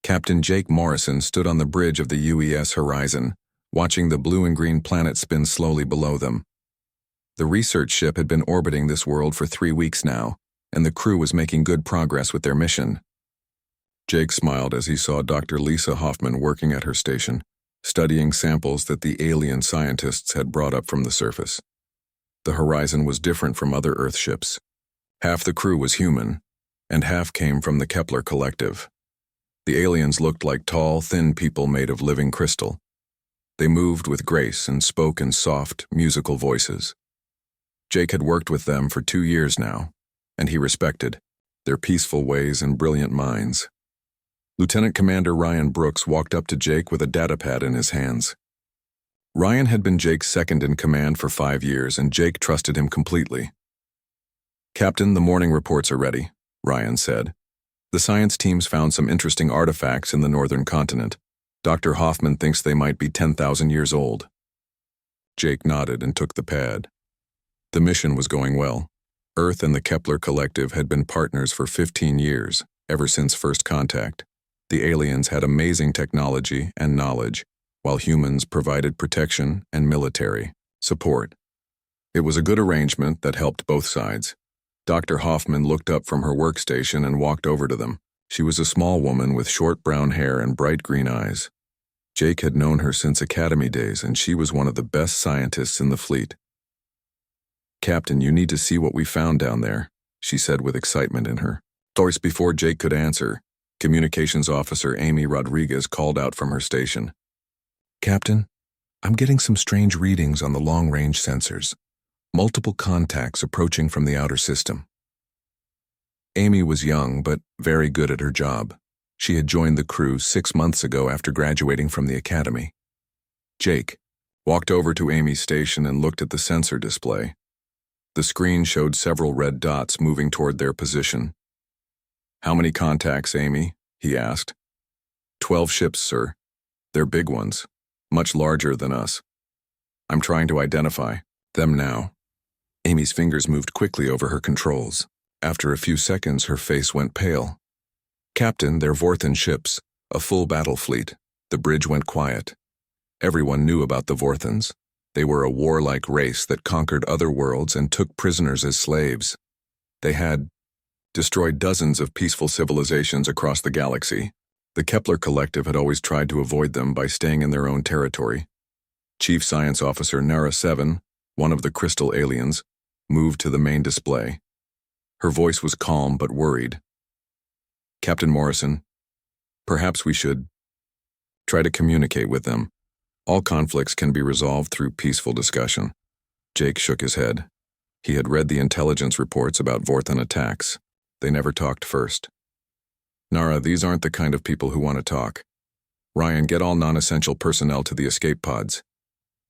Captain Jake Morrison stood on the bridge of the UES Horizon, watching the blue and green planet spin slowly below them. The research ship had been orbiting this world for 3 weeks now, and the crew was making good progress with their mission. Jake smiled as he saw Dr. Lisa Hoffman working at her station, studying samples that the alien scientists had brought up from the surface. The Horizon was different from other Earth ships. Half the crew was human, and half came from the Kepler Collective. The aliens looked like tall, thin people made of living crystal. They moved with grace and spoke in soft, musical voices. Jake had worked with them for 2 years now, and he respected their peaceful ways and brilliant minds. Lieutenant Commander Ryan Brooks walked up to Jake with a datapad in his hands. Ryan had been Jake's second in command for 5 years, and Jake trusted him completely. "Captain, the morning reports are ready," Ryan said. "The science teams found some interesting artifacts in the northern continent. Dr. Hoffman thinks they might be 10,000 years old." Jake nodded and took the pad. The mission was going well. Earth and the Kepler Collective had been partners for 15 years, ever since first contact. The aliens had amazing technology and knowledge, while humans provided protection and military support. It was a good arrangement that helped both sides. Dr. Hoffman looked up from her workstation and walked over to them. She was a small woman with short brown hair and bright green eyes. Jake had known her since academy days, and she was one of the best scientists in the fleet. "Captain, you need to see what we found down there," she said with excitement in her voice. Before Jake could answer, Communications Officer Amy Rodriguez called out from her station. "Captain, I'm getting some strange readings on the long-range sensors. Multiple contacts approaching from the outer system." Amy was young but very good at her job. She had joined the crew 6 months ago after graduating from the academy. Jake walked over to Amy's station and looked at the sensor display. The screen showed several red dots moving toward their position. "How many contacts, Amy?" he asked. 12 ships, sir. They're big ones, much larger than us. I'm trying to identify them now." Amy's fingers moved quickly over her controls. After a few seconds, her face went pale. "Captain, they're Vorthan ships, a full battle fleet." The bridge went quiet. Everyone knew about the Vorthans. They were a warlike race that conquered other worlds and took prisoners as slaves. They had destroyed dozens of peaceful civilizations across the galaxy. The Kepler Collective had always tried to avoid them by staying in their own territory. Chief Science Officer Nara 7, one of the crystal aliens, moved to the main display. Her voice was calm but worried. "Captain Morrison, perhaps we should try to communicate with them. All conflicts can be resolved through peaceful discussion." Jake shook his head. He had read the intelligence reports about Vorthan attacks. They never talked first. "Nara, these aren't the kind of people who want to talk. Ryan, get all non-essential personnel to the escape pods.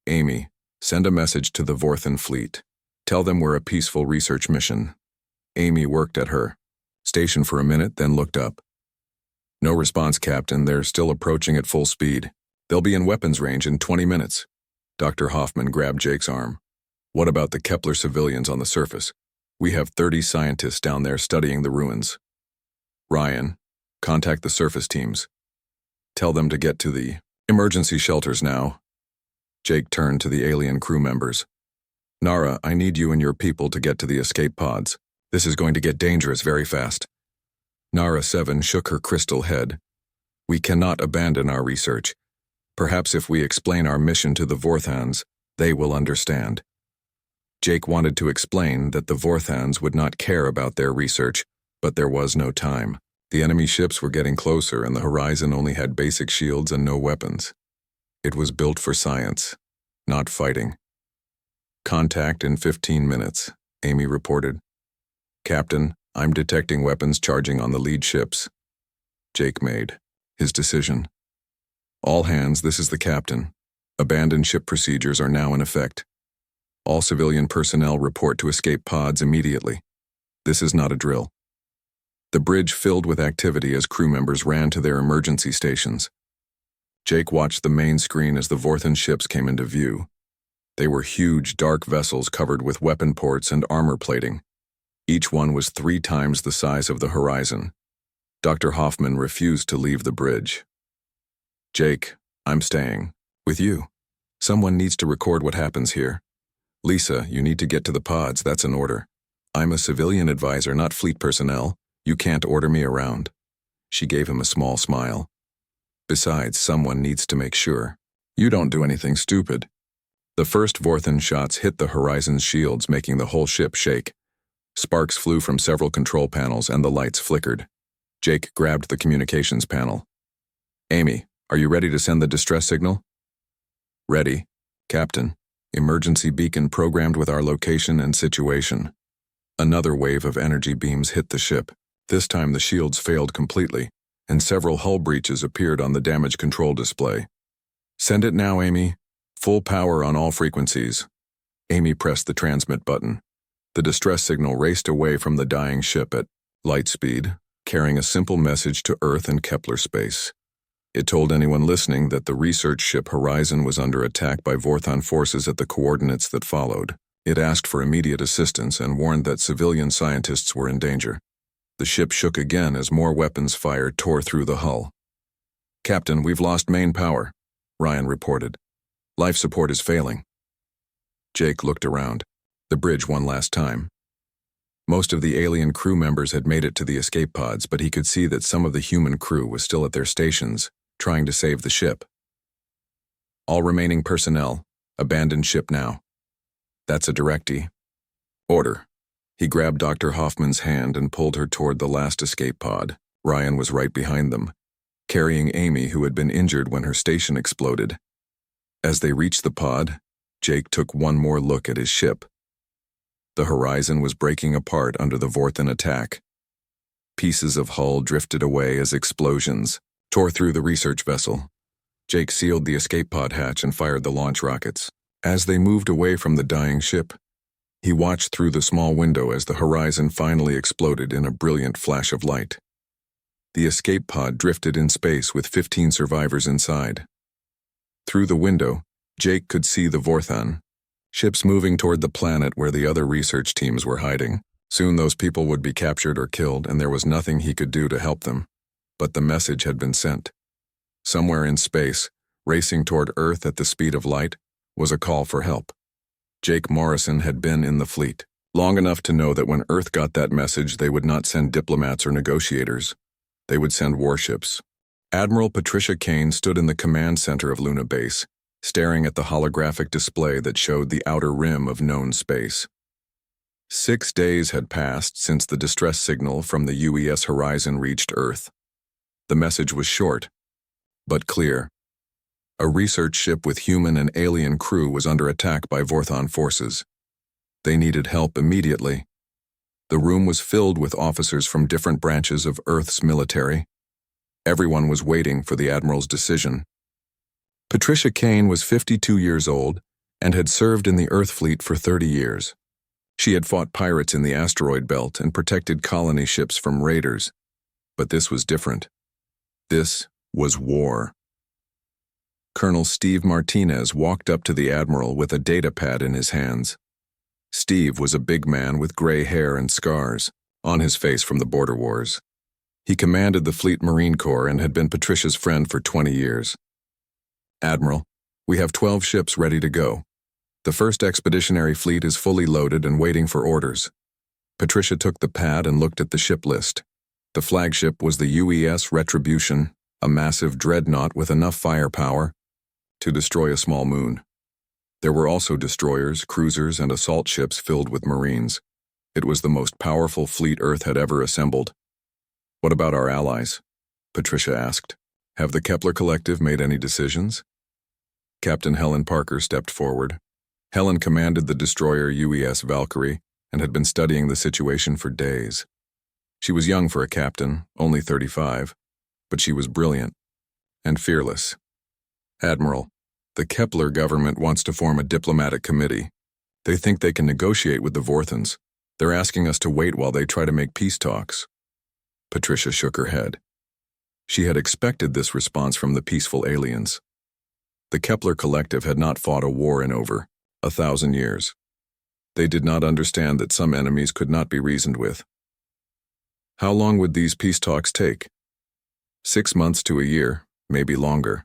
Amy, send a message to the Vorthan fleet. Tell them we're a peaceful research mission." Amy worked at her station for a minute, then looked up. "No response, Captain. They're still approaching at full speed. They'll be in weapons range in 20 minutes. Dr. Hoffman grabbed Jake's arm. "What about the Kepler civilians on the surface? We have 30 scientists down there studying the ruins. Ryan, contact the surface teams. Tell them to get to the emergency shelters now." Jake turned to the alien crew members. "Nara, I need you and your people to get to the escape pods. This is going to get dangerous very fast." Nara 7 shook her crystal head. "We cannot abandon our research. Perhaps if we explain our mission to the Vorthans, they will understand." Jake wanted to explain that the Vorthans would not care about their research, but there was no time. The enemy ships were getting closer, and the Horizon only had basic shields and no weapons. It was built for science, not fighting. "Contact in 15 minutes, Amy reported. "Captain, I'm detecting weapons charging on the lead ships." Jake made his decision. "All hands, this is the captain. Abandoned ship procedures are now in effect. All civilian personnel report to escape pods immediately. This is not a drill." The bridge filled with activity as crew members ran to their emergency stations. Jake watched the main screen as the Vorthan ships came into view. They were huge, dark vessels covered with weapon ports and armor plating. Each one was 3 times the size of the Horizon. Dr. Hoffman refused to leave the bridge. Jake, I'm staying. With you. Someone needs to record what happens here. Lisa, you need to get to the pods, that's an order. I'm a civilian advisor, not fleet personnel. You can't order me around. She gave him a small smile. Besides, someone needs to make sure. You don't do anything stupid. The first Vorthan shots hit the Horizon's shields, making the whole ship shake. Sparks flew from several control panels and the lights flickered. Jake grabbed the communications panel. Amy, are you ready to send the distress signal? Ready, Captain. Emergency beacon programmed with our location and situation. Another wave of energy beams hit the ship. This time the shields failed completely, and several hull breaches appeared on the damage control display. Send it now, Amy. Full power on all frequencies. Amy pressed the transmit button. The distress signal raced away from the dying ship at light speed, carrying a simple message to Earth and Kepler space. It told anyone listening that the research ship Horizon was under attack by Vorthan forces at the coordinates that followed. It asked for immediate assistance and warned that civilian scientists were in danger. The ship shook again as more weapons fire tore through the hull. Captain, we've lost main power, Ryan reported. Life support is failing. Jake looked around. The bridge one last time. Most of the alien crew members had made it to the escape pods, but he could see that some of the human crew was still at their stations, trying to save the ship. All remaining personnel, abandon ship now. That's a directee. Order. He grabbed Dr. Hoffman's hand and pulled her toward the last escape pod. Ryan was right behind them, carrying Amy, who had been injured when her station exploded. As they reached the pod, Jake took one more look at his ship. The Horizon was breaking apart under the Vorthan attack. Pieces of hull drifted away as explosions tore through the research vessel. Jake sealed the escape pod hatch and fired the launch rockets. As they moved away from the dying ship, he watched through the small window as the Horizon finally exploded in a brilliant flash of light. The escape pod drifted in space with 15 survivors inside. Through the window, Jake could see the Vorthan ships moving toward the planet where the other research teams were hiding. Soon those people would be captured or killed, and there was nothing he could do to help them. But the message had been sent. Somewhere in space, racing toward Earth at the speed of light, was a call for help. Jake Morrison had been in the fleet, long enough to know that when Earth got that message, they would not send diplomats or negotiators. They would send warships. Admiral Patricia Kane stood in the command center of Luna Base, staring at the holographic display that showed the outer rim of known space. 6 days had passed since the distress signal from the UES Horizon reached Earth. The message was short, but clear. A research ship with human and alien crew was under attack by Vorthan forces. They needed help immediately. The room was filled with officers from different branches of Earth's military. Everyone was waiting for the Admiral's decision. Patricia Kane was 52 years old and had served in the Earth fleet for 30 years. She had fought pirates in the asteroid belt and protected colony ships from raiders. But this was different. This was war. Colonel Steve Martinez walked up to the Admiral with a data pad in his hands. Steve was a big man with gray hair and scars on his face from the border wars. He commanded the Fleet Marine Corps and had been Patricia's friend for 20 years. Admiral, we have 12 ships ready to go. The first expeditionary fleet is fully loaded and waiting for orders. Patricia took the pad and looked at the ship list. The flagship was the UES Retribution, a massive dreadnought with enough firepower to destroy a small moon. There were also destroyers, cruisers, and assault ships filled with Marines. It was the most powerful fleet Earth had ever assembled. What about our allies? Patricia asked. Have the Kepler Collective made any decisions? Captain Helen Parker stepped forward. Helen commanded the destroyer UES Valkyrie and had been studying the situation for days. She was young for a captain, only 35, but she was brilliant and fearless. Admiral, the Kepler government wants to form a diplomatic committee. They think they can negotiate with the Vorthans. They're asking us to wait while they try to make peace talks. Patricia shook her head. She had expected this response from the peaceful aliens. The Kepler Collective had not fought a war in over 1,000 years. They did not understand that some enemies could not be reasoned with. How long would these peace talks take? 6 months to a year, maybe longer,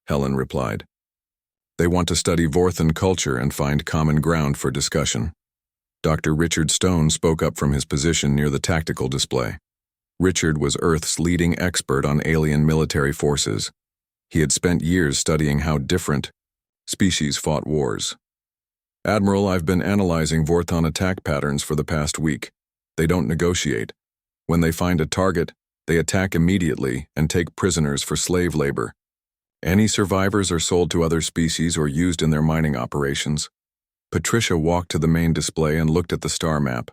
Helen replied. They want to study Vorthan culture and find common ground for discussion. Dr. Richard Stone spoke up from his position near the tactical display. Richard was Earth's leading expert on alien military forces. He had spent years studying how different species fought wars. Admiral, I've been analyzing Vorthan attack patterns for the past week. They don't negotiate. When they find a target, they attack immediately and take prisoners for slave labor. Any survivors are sold to other species or used in their mining operations. Patricia walked to the main display and looked at the star map.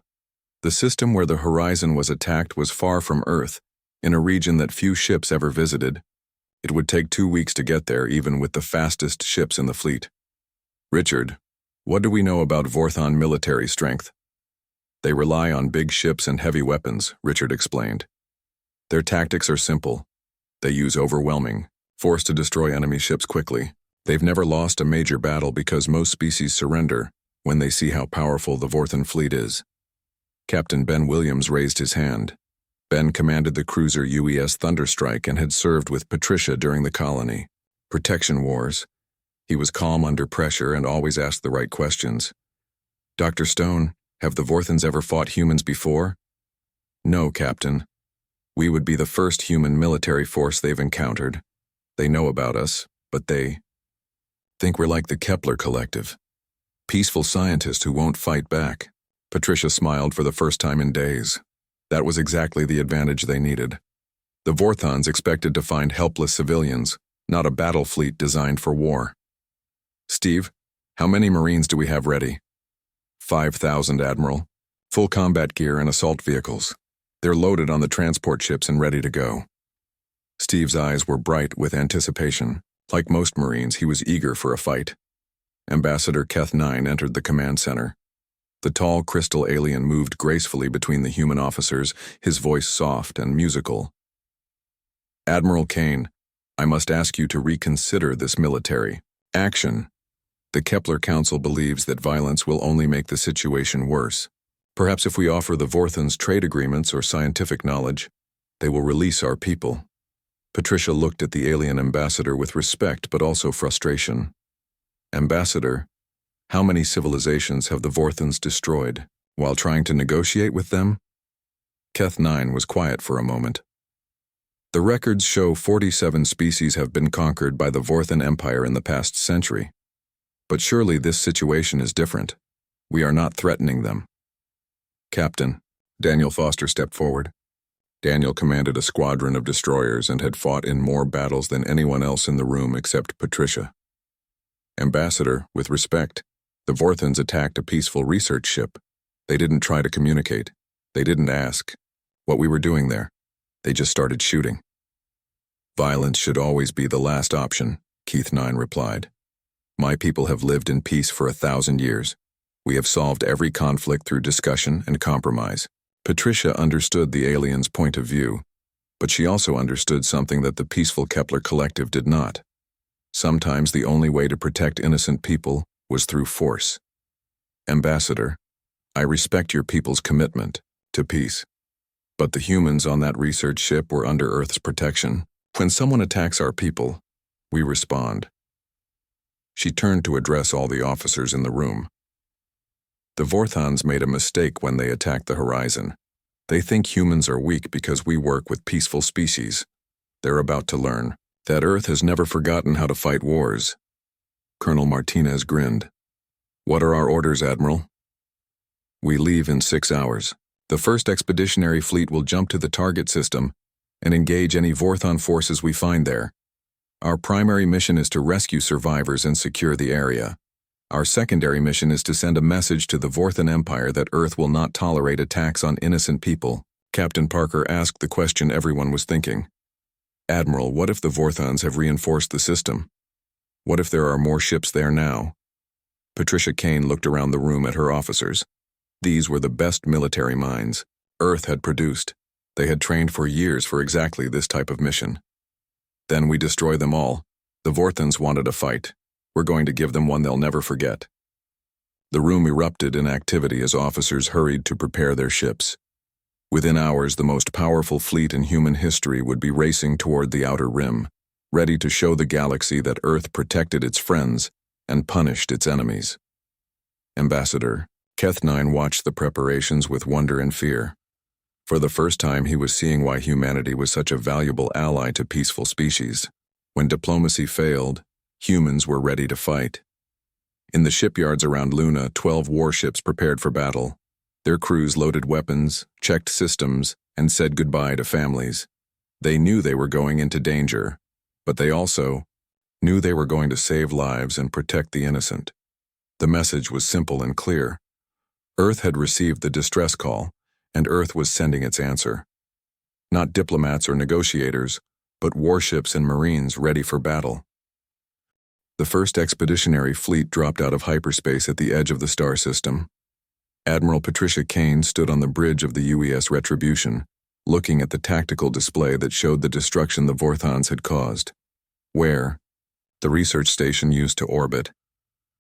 The system where the horizon was attacked was far from Earth, in a region that few ships ever visited. It would take 2 weeks to get there, even with the fastest ships in the fleet. Richard, what do we know about Vorthan military strength? They rely on big ships and heavy weapons, Richard explained. Their tactics are simple. They use overwhelming force to destroy enemy ships quickly. They've never lost a major battle because most species surrender when they see how powerful the Vorthan fleet is. Captain Ben Williams raised his hand. Ben commanded the cruiser UES Thunderstrike and had served with Patricia during the colony. Protection wars. He was calm under pressure and always asked the right questions. Dr. Stone, have the Vorthans ever fought humans before? No, Captain. We would be the first human military force they've encountered. They know about us, but they think we're like the Kepler Collective. Peaceful scientists who won't fight back. Patricia smiled for the first time in days. That was exactly the advantage they needed. The Vorthans expected to find helpless civilians, not a battle fleet designed for war. Steve, how many Marines do we have ready? 5,000, Admiral. Full combat gear and assault vehicles. They're loaded on the transport ships and ready to go. Steve's eyes were bright with anticipation. Like most Marines, he was eager for a fight. Ambassador Keth 9 entered the command center. The tall crystal alien moved gracefully between the human officers, his voice soft and musical. Admiral Kane, I must ask you to reconsider this military action. The Kepler Council believes that violence will only make the situation worse. Perhaps if we offer the Vorthans trade agreements or scientific knowledge, they will release our people. Patricia looked at the alien ambassador with respect but also frustration. Ambassador, how many civilizations have the Vorthans destroyed while trying to negotiate with them? Keth 9 was quiet for a moment. The records show 47 species have been conquered by the Vorthan Empire in the past century. But surely this situation is different. We are not threatening them. Captain, Daniel Foster stepped forward. Daniel commanded a squadron of destroyers and had fought in more battles than anyone else in the room except Patricia. Ambassador, with respect, the Vorthans attacked a peaceful research ship. They didn't try to communicate. They didn't ask what we were doing there. They just started shooting. Violence should always be the last option, Keith 9 replied. My people have lived in peace for 1,000 years. We have solved every conflict through discussion and compromise. Patricia understood the alien's point of view, but she also understood something that the peaceful Kepler Collective did not. Sometimes the only way to protect innocent people was through force. Ambassador, I respect your people's commitment to peace. But the humans on that research ship were under Earth's protection. When someone attacks our people, we respond. She turned to address all the officers in the room. The Vorthans made a mistake when they attacked the horizon. They think humans are weak because we work with peaceful species. They're about to learn that Earth has never forgotten how to fight wars. Colonel Martinez grinned. What are our orders, Admiral? We leave in 6 hours. The first expeditionary fleet will jump to the target system and engage any Vorthan forces we find there. Our primary mission is to rescue survivors and secure the area. Our secondary mission is to send a message to the Vorthan Empire that Earth will not tolerate attacks on innocent people. Captain Parker asked the question everyone was thinking. Admiral, what if the Vorthans have reinforced the system? What if there are more ships there now? Patricia Kane looked around the room at her officers. These were the best military minds Earth had produced. They had trained for years for exactly this type of mission. Then we destroy them all. The Vorthans wanted a fight. We're going to give them one they'll never forget. The room erupted in activity as officers hurried to prepare their ships. Within hours, the most powerful fleet in human history would be racing toward the outer rim, ready to show the galaxy that Earth protected its friends and punished its enemies. Ambassador Keth9 watched the preparations with wonder and fear. For the first time, he was seeing why humanity was such a valuable ally to peaceful species. When diplomacy failed, humans were ready to fight. In the shipyards around Luna, 12 warships prepared for battle. Their crews loaded weapons, checked systems, and said goodbye to families. They knew they were going into danger, but they also knew they were going to save lives and protect the innocent. The message was simple and clear. Earth had received the distress call, and Earth was sending its answer. Not diplomats or negotiators, but warships and marines ready for battle. The first expeditionary fleet dropped out of hyperspace at the edge of the star system. Admiral Patricia Kane stood on the bridge of the UES Retribution, looking at the tactical display that showed the destruction the Vorthons had caused. Where? The research station used to orbit.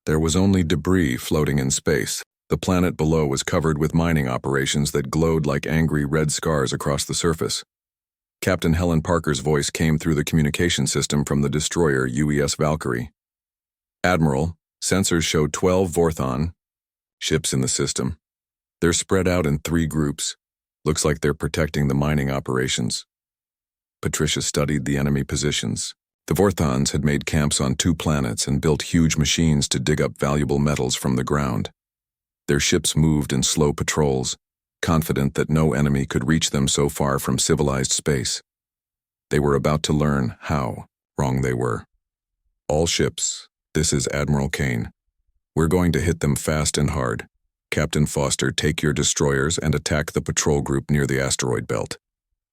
There was only debris floating in space. The planet below was covered with mining operations that glowed like angry red scars across the surface. Captain Helen Parker's voice came through the communication system from the destroyer UES Valkyrie. Admiral, sensors showed 12 Vorthon ships in the system. They're spread out in 3 groups. Looks like they're protecting the mining operations. Patricia studied the enemy positions. The Vorthons had made camps on 2 planets and built huge machines to dig up valuable metals from the ground. Their ships moved in slow patrols, confident that no enemy could reach them so far from civilized space. They were about to learn how wrong they were. All ships, this is Admiral Kane. We're going to hit them fast and hard. Captain Foster, take your destroyers and attack the patrol group near the asteroid belt.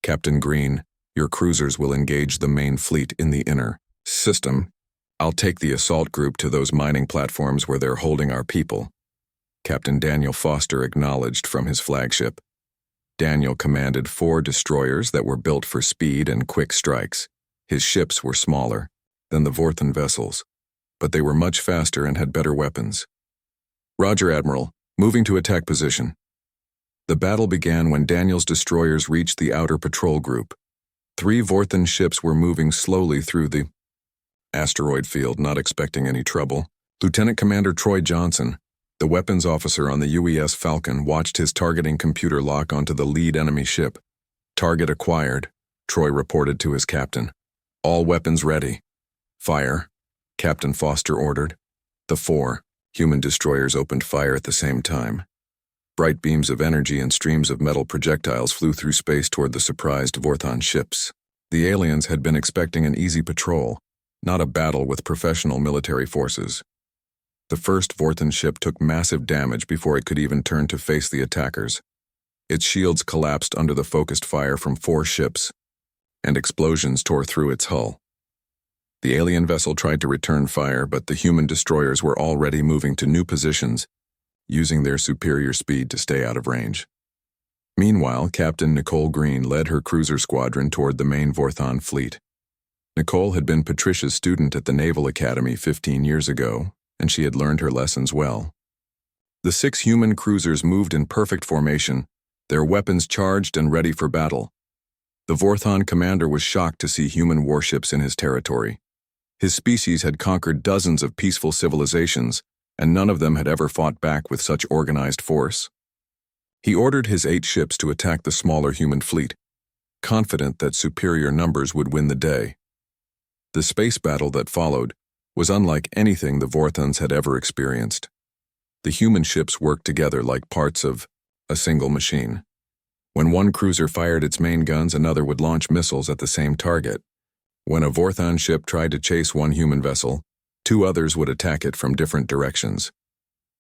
Captain Green, your cruisers will engage the main fleet in the inner system. I'll take the assault group to those mining platforms where they're holding our people. Captain Daniel Foster acknowledged from his flagship. Daniel commanded 4 destroyers that were built for speed and quick strikes. His ships were smaller than the Vorthon vessels, but they were much faster and had better weapons. Roger, Admiral. Moving to attack position. The battle began when Daniel's destroyers reached the outer patrol group. 3 Vorthon ships were moving slowly through the asteroid field, not expecting any trouble. Lieutenant Commander Troy Johnson, the weapons officer on the UES Falcon, watched his targeting computer lock onto the lead enemy ship. Target acquired, Troy reported to his captain. All weapons ready. Fire, Captain Foster ordered. The 4 human destroyers opened fire at the same time. Bright beams of energy and streams of metal projectiles flew through space toward the surprised Vorthon ships. The aliens had been expecting an easy patrol, not a battle with professional military forces. The first Vorthon ship took massive damage before it could even turn to face the attackers. Its shields collapsed under the focused fire from 4 ships, and explosions tore through its hull. The alien vessel tried to return fire, but the human destroyers were already moving to new positions, using their superior speed to stay out of range. Meanwhile, Captain Nicole Green led her cruiser squadron toward the main Vorthon fleet. Nicole had been Patricia's student at the Naval Academy 15 years ago, and she had learned her lessons well. The 6 human cruisers moved in perfect formation, their weapons charged and ready for battle. The Vorthon commander was shocked to see human warships in his territory. His species had conquered dozens of peaceful civilizations, and none of them had ever fought back with such organized force. He ordered his 8 ships to attack the smaller human fleet, confident that superior numbers would win the day. The space battle that followed was unlike anything the Vorthons had ever experienced. The human ships worked together like parts of a single machine. When one cruiser fired its main guns, another would launch missiles at the same target. When a Vorthon ship tried to chase one human vessel, 2 others would attack it from different directions.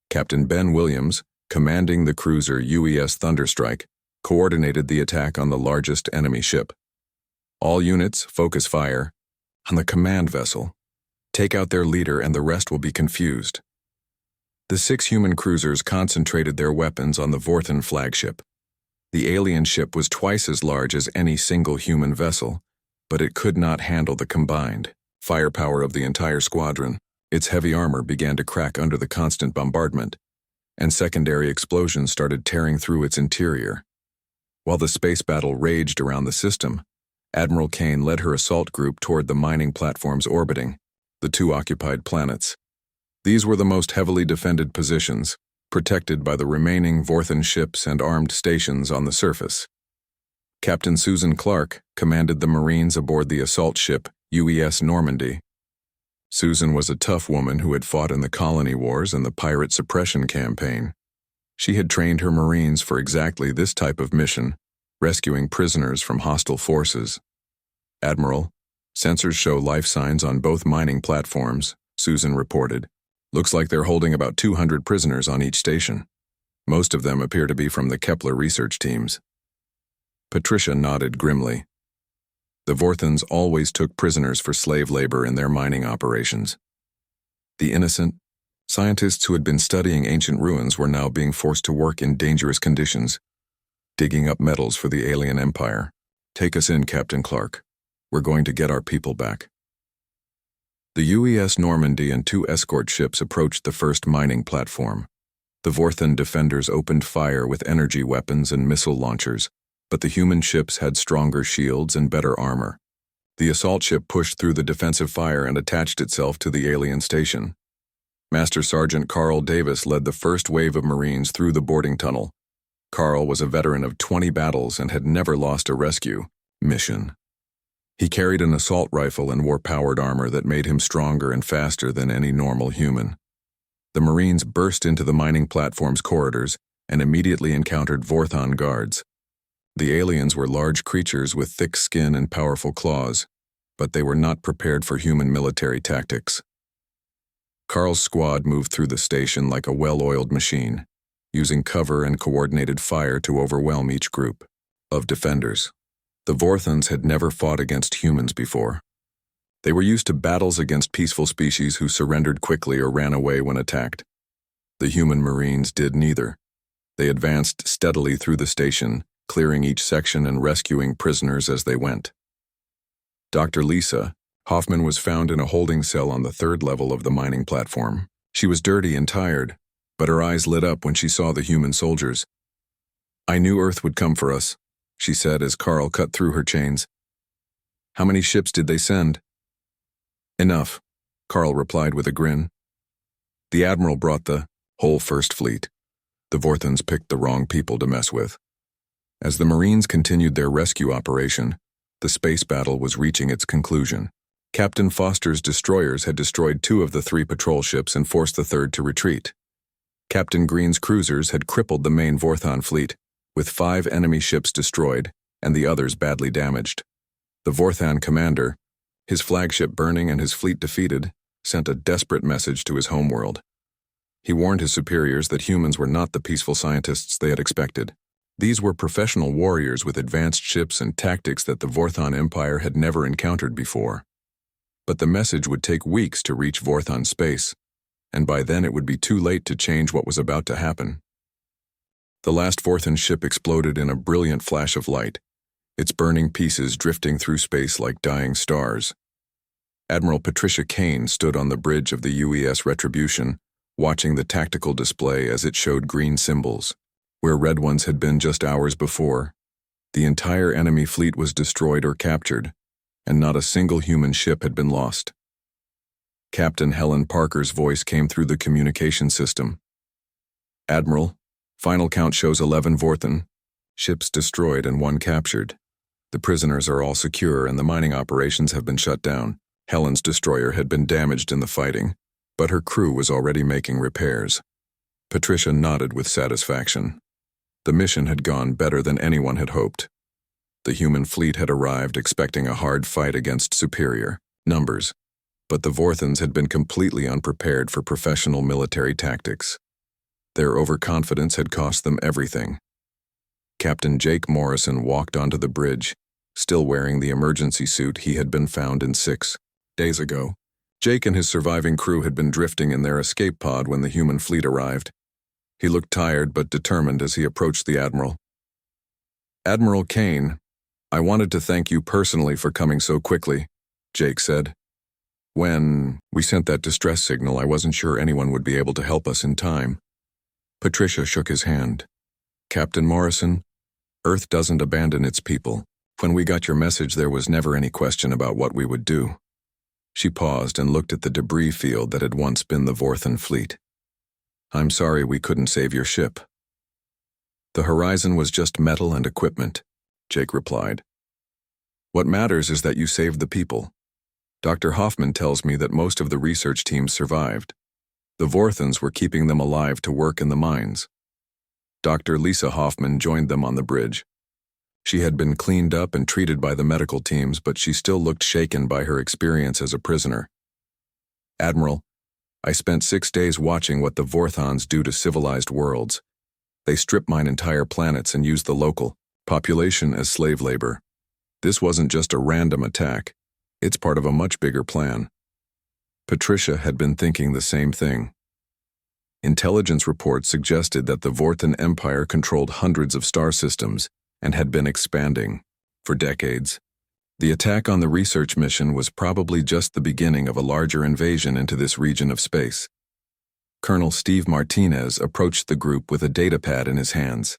Captain Ben Williams, commanding the cruiser UES Thunderstrike, coordinated the attack on the largest enemy ship. All units focus fire on the command vessel. Take out their leader and the rest will be confused. The 6 human cruisers concentrated their weapons on the Vorthon flagship. The alien ship was twice as large as any single human vessel, but it could not handle the combined firepower of the entire squadron. Its heavy armor began to crack under the constant bombardment, and secondary explosions started tearing through its interior. While the space battle raged around the system, Admiral Kane led her assault group toward the mining platforms orbiting the two occupied planets. These were the most heavily defended positions, protected by the remaining Vorthan ships and armed stations on the surface. Captain Susan Clark commanded the Marines aboard the assault ship UES Normandy. Susan was a tough woman who had fought in the colony wars and the pirate suppression campaign. She had trained her Marines for exactly this type of mission, rescuing prisoners from hostile forces. "Admiral, sensors show life signs on both mining platforms," Susan reported. "Looks like they're holding about 200 prisoners on each station. Most of them appear to be from the Kepler research teams." Patricia nodded grimly. The Vorthans always took prisoners for slave labor in their mining operations. The innocent scientists who had been studying ancient ruins were now being forced to work in dangerous conditions, digging up metals for the alien empire. "Take us in, Captain Clark. We're going to get our people back." The UES Normandy and two escort ships approached the first mining platform. The Vorthan defenders opened fire with energy weapons and missile launchers, but the human ships had stronger shields and better armor. The assault ship pushed through the defensive fire and attached itself to the alien station. Master Sergeant Carl Davis led the first wave of Marines through the boarding tunnel. Carl was a veteran of 20 battles and had never lost a rescue mission. He carried an assault rifle and wore powered armor that made him stronger and faster than any normal human. The Marines burst into the mining platform's corridors and immediately encountered Vorthan guards. The aliens were large creatures with thick skin and powerful claws, but they were not prepared for human military tactics. Carl's squad moved through the station like a well-oiled machine, using cover and coordinated fire to overwhelm each group of defenders. The Vorthans had never fought against humans before. They were used to battles against peaceful species who surrendered quickly or ran away when attacked. The human Marines did neither. They advanced steadily through the station, clearing each section and rescuing prisoners as they went. Dr. Lisa Hoffman was found in a holding cell on the third level of the mining platform. She was dirty and tired, but her eyes lit up when she saw the human soldiers. "I knew Earth would come for us," she said as Carl cut through her chains. "How many ships did they send?" "Enough," Carl replied with a grin. "The Admiral brought the whole First Fleet. The Vorthans picked the wrong people to mess with." As the Marines continued their rescue operation, the space battle was reaching its conclusion. Captain Foster's destroyers had destroyed 2 of the 3 patrol ships and forced the third to retreat. Captain Green's cruisers had crippled the main Vorthan fleet, with 5 enemy ships destroyed and the others badly damaged. The Vorthan commander, his flagship burning and his fleet defeated, sent a desperate message to his homeworld. He warned his superiors that humans were not the peaceful scientists they had expected. These were professional warriors with advanced ships and tactics that the Vorthan Empire had never encountered before. But the message would take weeks to reach Vorthan space, and by then it would be too late to change what was about to happen. The last Vorthan ship exploded in a brilliant flash of light, its burning pieces drifting through space like dying stars. Admiral Patricia Kane stood on the bridge of the UES Retribution, watching the tactical display as it showed green symbols, where red ones had been just hours before. The entire enemy fleet was destroyed or captured, and not a single human ship had been lost. Captain Helen Parker's voice came through the communication system. "Admiral, final count shows 11 Vorthan ships destroyed and 1 captured. The prisoners are all secure and the mining operations have been shut down." Helen's destroyer had been damaged in the fighting, but her crew was already making repairs. Patricia nodded with satisfaction. The mission had gone better than anyone had hoped. The human fleet had arrived expecting a hard fight against superior numbers, but the Vorthans had been completely unprepared for professional military tactics. Their overconfidence had cost them everything. Captain Jake Morrison walked onto the bridge, still wearing the emergency suit he had been found in 6 days ago. Jake and his surviving crew had been drifting in their escape pod when the human fleet arrived. He looked tired but determined as he approached the Admiral. "Admiral Kane, I wanted to thank you personally for coming so quickly," Jake said. "When we sent that distress signal, I wasn't sure anyone would be able to help us in time." Patricia shook his hand. "Captain Morrison, Earth doesn't abandon its people. When we got your message, there was never any question about what we would do." She paused and looked at the debris field that had once been the Vorthan fleet. "I'm sorry we couldn't save your ship." "The horizon was just metal and equipment," Jake replied. "What matters is that you saved the people. Dr. Hoffman tells me that most of the research teams survived. The Vorthans were keeping them alive to work in the mines." Dr. Lisa Hoffman joined them on the bridge. She had been cleaned up and treated by the medical teams, but she still looked shaken by her experience as a prisoner. "Admiral, I spent 6 days watching what the Vorthans do to civilized worlds. They strip mine entire planets and use the local population as slave labor. This wasn't just a random attack. It's part of a much bigger plan." Patricia had been thinking the same thing. Intelligence reports suggested that the Vorthan Empire controlled hundreds of star systems and had been expanding for decades. The attack on the research mission was probably just the beginning of a larger invasion into this region of space. Colonel Steve Martinez approached the group with a datapad in his hands.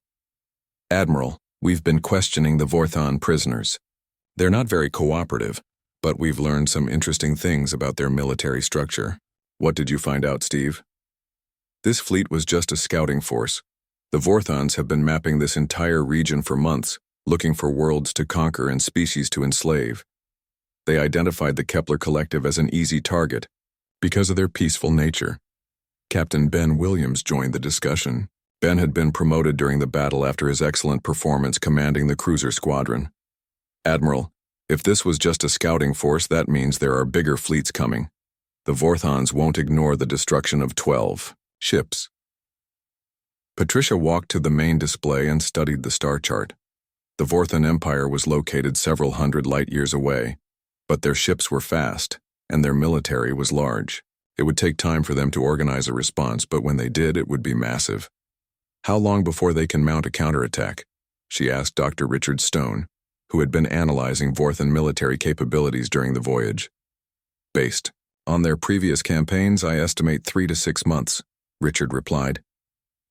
"Admiral, we've been questioning the Vorthan prisoners. They're not very cooperative, but we've learned some interesting things about their military structure." "What did you find out, Steve?" "This fleet was just a scouting force. The Vorthans have been mapping this entire region for months, looking for worlds to conquer and species to enslave. They identified the Kepler Collective as an easy target because of their peaceful nature." Captain Ben Williams joined the discussion. Ben had been promoted during the battle after his excellent performance commanding the cruiser squadron. "Admiral, if this was just a scouting force, that means there are bigger fleets coming. The Vorthans won't ignore the destruction of 12 ships." Patricia walked to the main display and studied the star chart. The Vorthan Empire was located several hundred light-years away, but their ships were fast, and their military was large. It would take time for them to organize a response, but when they did, it would be massive. "How long before they can mount a counterattack?" she asked Dr. Richard Stone, who had been analyzing Vorthan military capabilities during the voyage. "Based on their previous campaigns, I estimate 3 to 6 months, Richard replied.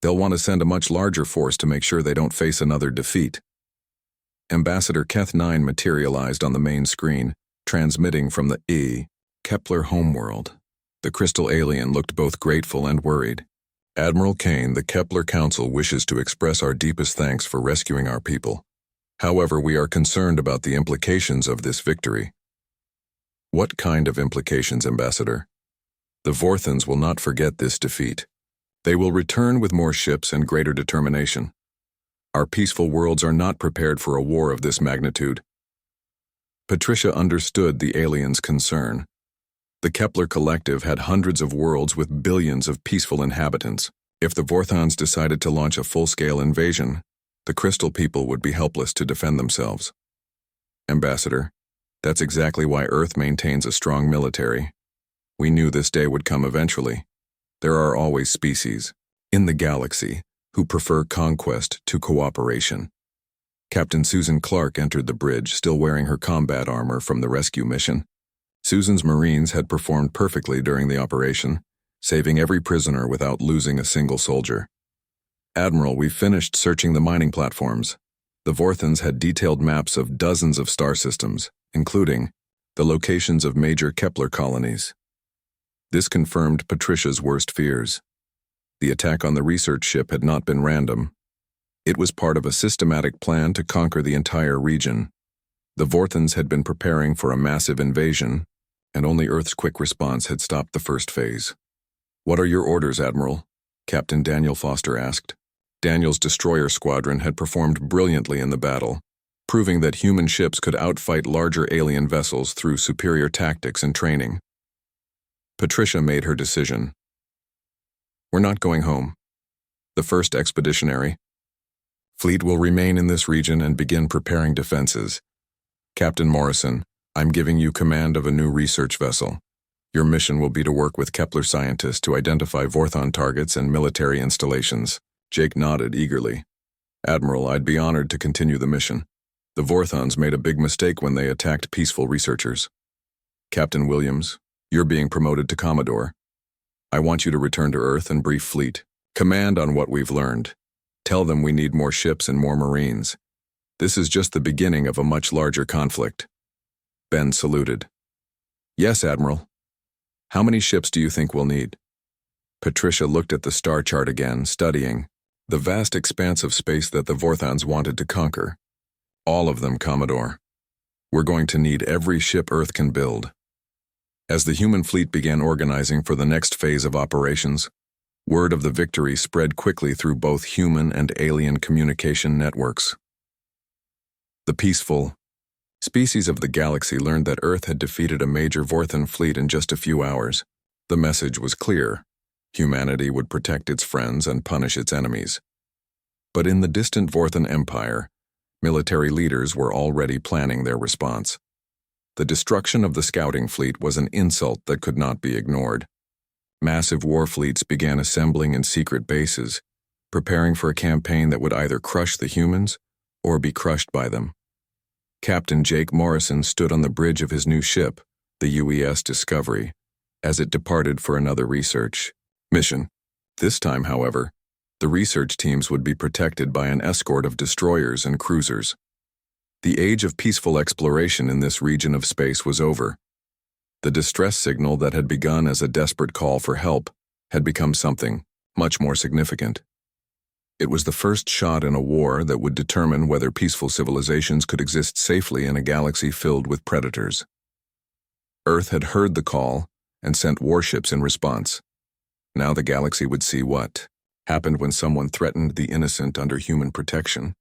"They'll want to send a much larger force to make sure they don't face another defeat." Ambassador Keth 9 materialized on the main screen, transmitting from the Kepler homeworld. The crystal alien looked both grateful and worried. "Admiral Kane, the Kepler Council wishes to express our deepest thanks for rescuing our people. However, we are concerned about the implications of this victory." "What kind of implications, Ambassador?" "The Vorthans will not forget this defeat. They will return with more ships and greater determination. Our peaceful worlds are not prepared for a war of this magnitude." Patricia understood the aliens' concern. The Kepler Collective had hundreds of worlds with billions of peaceful inhabitants. If the Vorthans decided to launch a full-scale invasion, the Crystal people would be helpless to defend themselves. "Ambassador, that's exactly why Earth maintains a strong military. We knew this day would come eventually. There are always species in the galaxy who prefer conquest to cooperation." Captain Susan Clark entered the bridge, still wearing her combat armor from the rescue mission. Susan's Marines had performed perfectly during the operation, saving every prisoner without losing a single soldier. "Admiral, we've finished searching the mining platforms. The Vorthans had detailed maps of dozens of star systems, including the locations of major Kepler colonies." This confirmed Patricia's worst fears. The attack on the research ship had not been random. It was part of a systematic plan to conquer the entire region. The Vorthans had been preparing for a massive invasion, and only Earth's quick response had stopped the first phase. "What are your orders, Admiral?" Captain Daniel Foster asked. Daniel's destroyer squadron had performed brilliantly in the battle, proving that human ships could outfight larger alien vessels through superior tactics and training. Patricia made her decision. "We're not going home. The first expeditionary fleet will remain in this region and begin preparing defenses. Captain Morrison, I'm giving you command of a new research vessel. Your mission will be to work with Kepler scientists to identify Vorthon targets and military installations." Jake nodded eagerly. "Admiral, I'd be honored to continue the mission. The Vorthons made a big mistake when they attacked peaceful researchers." "Captain Williams, you're being promoted to Commodore. I want you to return to Earth and brief fleet. Command on what we've learned. Tell them we need more ships and more Marines. This is just the beginning of a much larger conflict. Ben saluted. Yes, Admiral. How many ships do you think we'll need? Patricia looked at the star chart again, studying the vast expanse of space that the Vorthons wanted to conquer. All of them, Commodore. We're going to need every ship Earth can build. As the human fleet began organizing for the next phase of operations, word of the victory spread quickly through both human and alien communication networks. The peaceful species of the galaxy learned that Earth had defeated a major Vorthon fleet in just a few hours. The message was clear. Humanity would protect its friends and punish its enemies. But in the distant Vorthon Empire, military leaders were already planning their response. The destruction of the scouting fleet was an insult that could not be ignored. Massive war fleets began assembling in secret bases, preparing for a campaign that would either crush the humans or be crushed by them. Captain Jake Morrison stood on the bridge of his new ship, the UES Discovery, as it departed for another research mission. This time, however, the research teams would be protected by an escort of destroyers and cruisers. The age of peaceful exploration in this region of space was over. The distress signal that had begun as a desperate call for help had become something much more significant. It was the first shot in a war that would determine whether peaceful civilizations could exist safely in a galaxy filled with predators. Earth had heard the call and sent warships in response. Now the galaxy would see what happened when someone threatened the innocent under human protection.